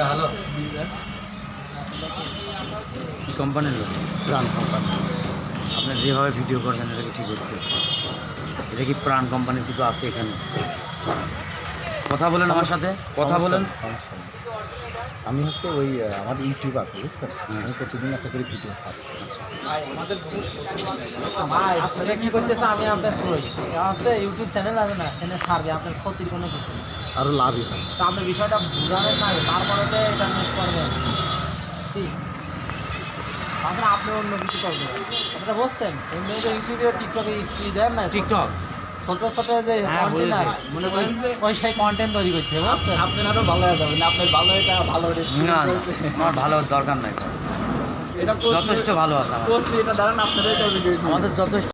Hello, কি কোম্পানির লোক? প্রাণ কোম্পানি। আপনার যেভাবে ভিডিও করছেন এটা কি করছে? এটা কি প্রাণ কোম্পানির কিছু আছে এখানে? কথা বলেন আমার সাথে, কথা বলেন। আমি হচ্ছে ওই আমার ইউটিউব আছে, বুঝছেন? আমি প্রতিদিন একটা করে ভিডিও ছাড়ি। আপনারা কি করতেছে? আমি আপনার আছে ইউটিউব চ্যানেল আছে না, চ্যানেল ছাড়বে, আপনার ক্ষতির কোনো কিছু নেই, আরও লাভই হয়। তো আপনার বিষয়টা বুঝাবেন না, তারপরে তো এটা মিস করবেন। ঠিক, তাছাড়া আপনি অন্য কিছু করবেন। আপনারা বলছেন এমনি যে ইউটিউবে টিকটকে দেন না, টিকটক ছোট ছোট যে কন্টেন্ট মনে করেন ওই সেই কন্টেন্ট তৈরি করতে হবে, বুঝছেন? আপনার আরও ভালো হয়ে যাবেন, আপনার ভালো এটা ভালো না, আমার ভালো দরকার নাই, এটা যথেষ্ট ভালো আছে এটা দাঁড়ান আপনারা এটা ভিডিও আমাদের যথেষ্ট।